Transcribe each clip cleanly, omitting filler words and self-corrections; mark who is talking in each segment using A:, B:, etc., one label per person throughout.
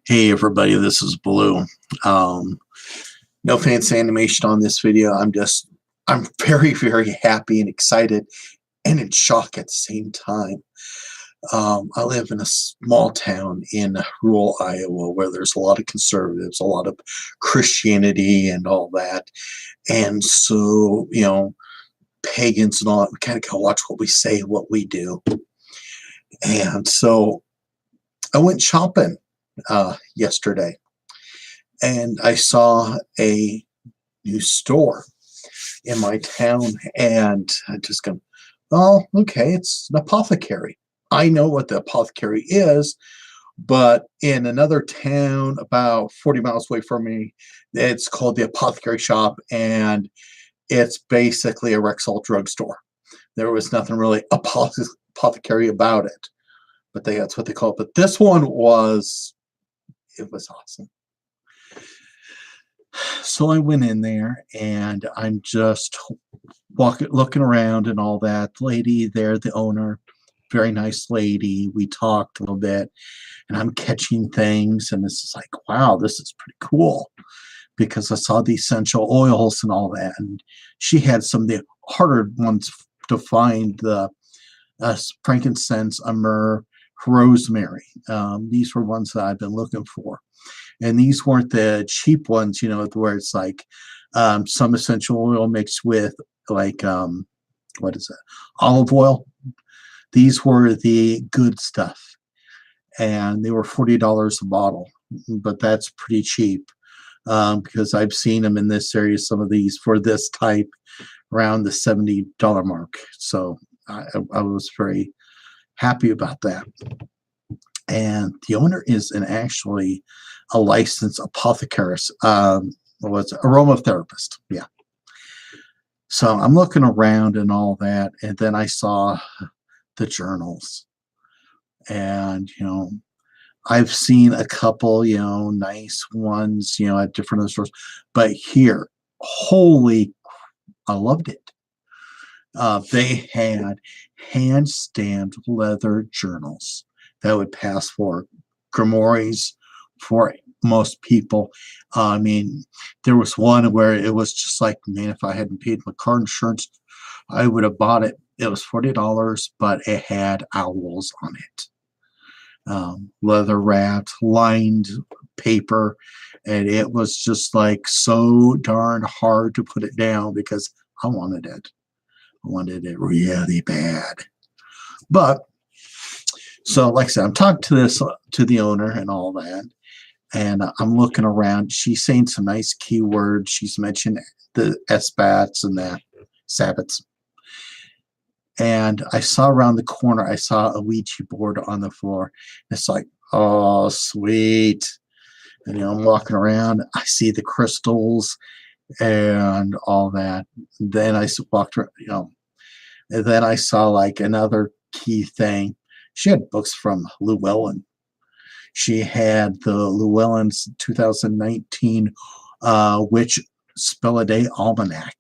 A: Hey everybody, this is Blue. No fancy animation on this video. I'm very, very happy and excited and in shock at the same time. I live in a small town in rural Iowa where there's a lot of conservatives, a lot of Christianity and all that. And so, pagans and all that, we kind of gotta watch what we say, what we do. And so I went shopping yesterday, and I saw a new store in my town, and I just go, oh, okay, it's an apothecary. I know what the apothecary is, but in another town about 40 miles away from me, it's called the Apothecary Shop, and it's basically a Rexall drugstore. There was nothing really apothecary about it, but that's what they call it. But this one was, it was awesome. So I went in there, and I'm just looking around and all that. The lady there, the owner, very nice lady. We talked a little bit, and I'm catching things, and it's like, wow, this is pretty cool, because I saw the essential oils and all that, and she had some of the harder ones to find, the frankincense, myrrh, rosemary. These were ones that I've been looking for. And these weren't the cheap ones, where it's like some essential oil mixed with like, what is it? Olive oil. These were the good stuff. And they were $40 a bottle, but that's pretty cheap because I've seen them in this area, some of these for this type around the $70 mark. So I was very happy about that. And the owner is actually a licensed apothecarist, aromatherapist. Yeah. So I'm looking around and all that, and then I saw the journals, and I've seen a couple, nice ones, at different other stores, but here, I loved it. They had hand-stamped leather journals that would pass for grimoires for most people. I mean, there was one where it was just like, man, if I hadn't paid my car insurance, I would have bought it. It was $40, but it had owls on it. Leather wrapped, lined paper, and it was just like so darn hard to put it down because I wanted it. I wanted it really bad. But so, like I said, I'm talking to the owner and all that, and I'm looking around. She's saying some nice keywords. She's mentioned the SBATs and the Sabbats. And I saw around the corner, I saw a Ouija board on the floor. It's like, oh, sweet. And I'm walking around. I see the crystals and all that. Then I walked around, and then I saw like another key thing. She had books from Llewellyn. She had the Llewellyn's 2019 Witch Spell a Day Almanac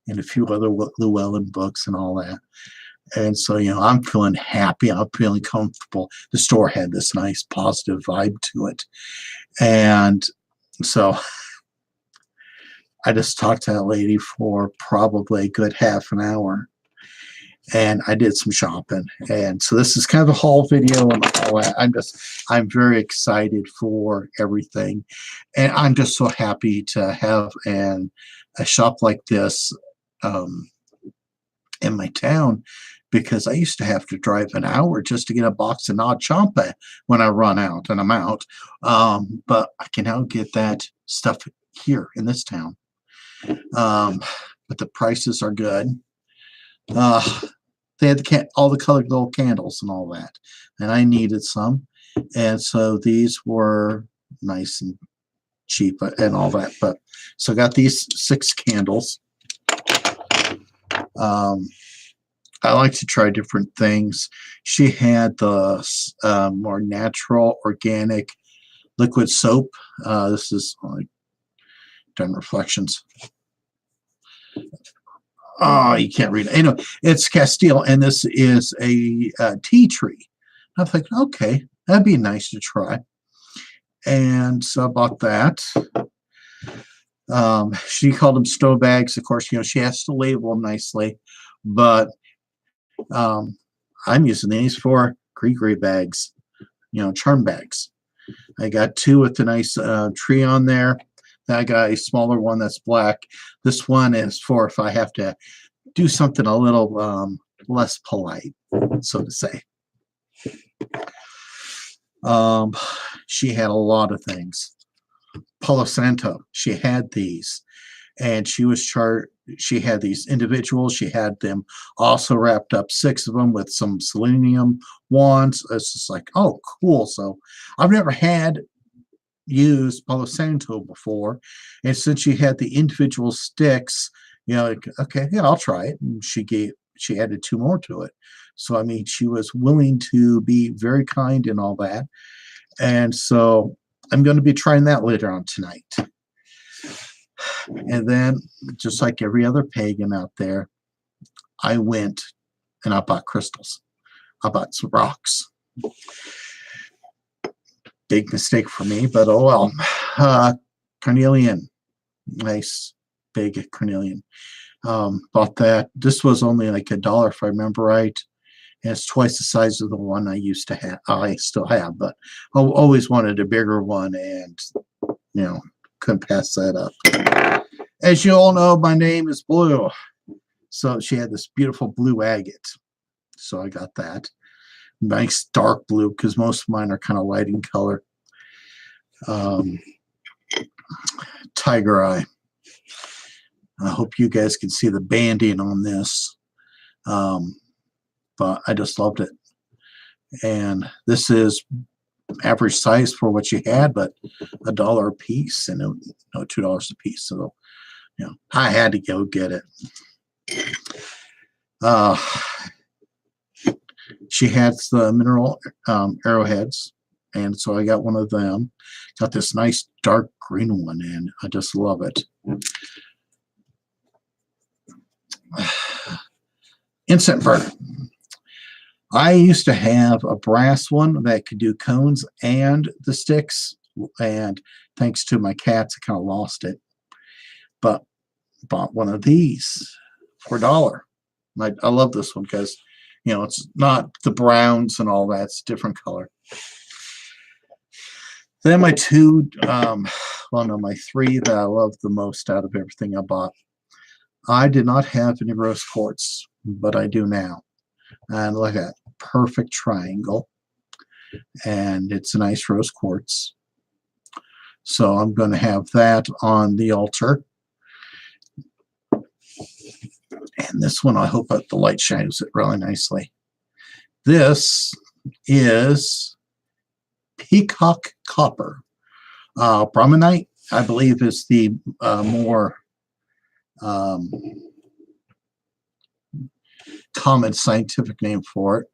A: and a few other Llewellyn books and all that. And so, I'm feeling happy. I'm feeling comfortable. The store had this nice positive vibe to it. And so I just talked to that lady for probably a good half an hour. And I did some shopping. And so this is kind of a haul video and all that. I'm very excited for everything. And I'm just so happy to have a shop like this in my town, because I used to have to drive an hour just to get a box of Nod Champa when I run out, and I'm out. But I can now get that stuff here in this town. But the prices are good. They had all the colored little candles and all that, and I needed some, and so these were nice and cheap and all that. But so I got these 6 candles. I like to try different things. She had the more natural, organic liquid soap. This is like done reflections. Oh, you can't read it. It's Castile, and this is a tea tree. I was like, okay, that'd be nice to try. And so I bought that. She called them stow bags. Of course, she has to label them nicely, but um, I'm using these for gree bags, charm bags. I got two with a nice tree on there. Then I got a smaller one that's black. This one is for if I have to do something a little less polite, so to say. She had a lot of things. Palo Santo, she had these, and she had these individuals. She had them also wrapped up, 6 of them with some selenium wands. It's just like, oh, cool. So I've never used Palo Santo before, and since she had the individual sticks, like, okay, yeah, I'll try it. And she added 2 more to it. So I mean, she was willing to be very kind and all that, and so I'm going to be trying that later on tonight. And then, just like every other pagan out there, I went and I bought crystals. I bought some rocks. Big mistake for me, but oh well. Carnelian. Nice big carnelian. Bought that. This was only like $1 if I remember right. And it's twice the size of the one I used to have. I still have, but I always wanted a bigger one, and couldn't pass that up. As you all know, my name is Blue. So she had this beautiful blue agate. So I got that. Nice dark blue, because most of mine are kind of light in color. Tiger eye. I hope you guys can see the banding on this. But I just loved it. And this is average size for what you had, but $1 a piece, and $2 a piece. So I had to go get it. She had the mineral arrowheads, and so I got one of them. Got this nice dark green one, and I just love it. Incense burner. I used to have a brass one that could do cones and the sticks, and thanks to my cats, I kind of lost it. But bought one of these for $1. I love this one because, it's not the browns and all that. It's a different color. Then my 3 that I love the most out of everything I bought. I did not have any rose quartz, but I do now. And look at that, perfect triangle. And it's a nice rose quartz. So I'm going to have that on the altar. And this one, I hope that the light shines it really nicely. This is peacock copper. Brahmanite, I believe, is the more common scientific name for it.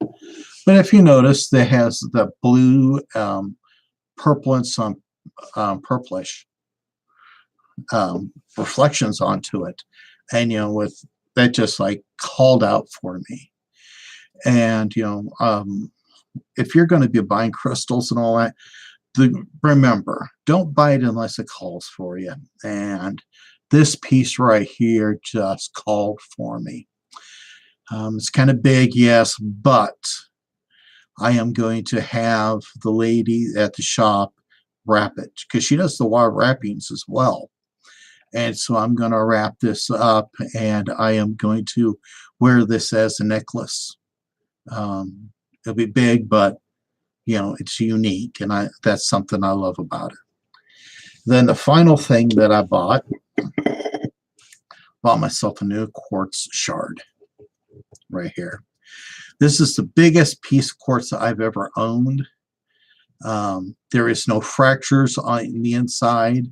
A: But if you notice, it has the blue, purple, and some purplish reflections onto it. And, with that just like called out for me. And, if you're going to be buying crystals and all that, remember, don't buy it unless it calls for you. And this piece right here just called for me. It's kind of big, yes, but I am going to have the lady at the shop wrap it, because she does the wire wrappings as well. And so I'm going to wrap this up, and I am going to wear this as a necklace. It'll be big, but it's unique, and that's something I love about it. Then the final thing that I bought myself a new quartz shard right here. This is the biggest piece of quartz that I've ever owned. There is no fractures on the inside.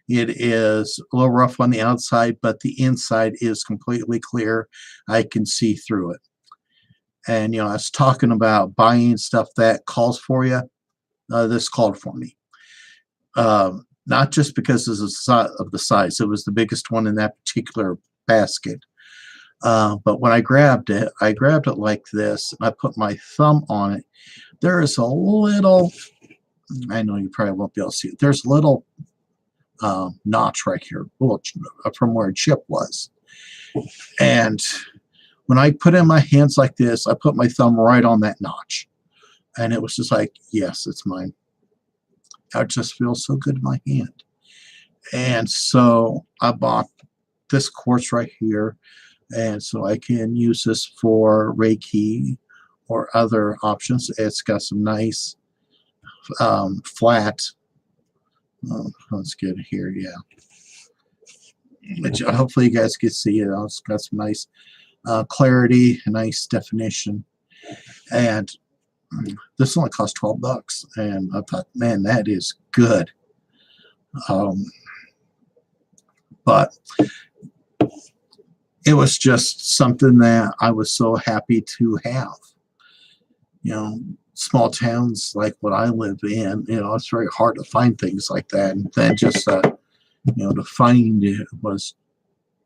A: It is a little rough on the outside, but the inside is completely clear. I can see through it. And, I was talking about buying stuff that calls for you. This called for me. Not just because of the size. It was the biggest one in that particular basket. But when I grabbed it like this, and I put my thumb on it. There is a little I know you probably won't be able to see it. There's a little notch right here, from where a chip was. And when I put in my hands like this, I put my thumb right on that notch. And it was just like, yes, it's mine. It just feels so good in my hand. And so I bought this quartz right here. And so I can use this for Reiki or other options. It's got some nice flat. Oh, let's get it here. Yeah. Which hopefully you guys can see it. It's got some nice clarity, a nice definition. And this only cost $12. And I thought, man, that is good. But it was just something that I was so happy to have. You know, small towns like what I live in, you know, it's very hard to find things like that. And then just, you know, to find it was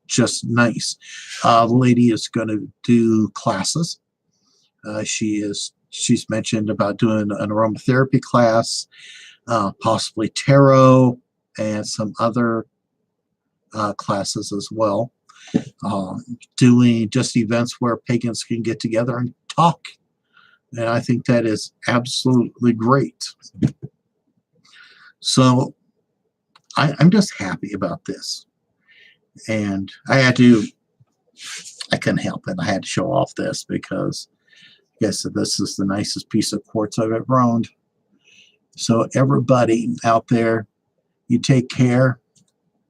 A: just nice. The lady is going to do classes. She's mentioned about doing an aromatherapy class, possibly tarot, and some other classes as well. Doing just events where pagans can get together and talk. And I think that is absolutely great. So I'm just happy about this. And I couldn't help it. I had to show off this because I guess this is the nicest piece of quartz I've ever owned. So everybody out there, you take care,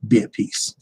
A: be at peace.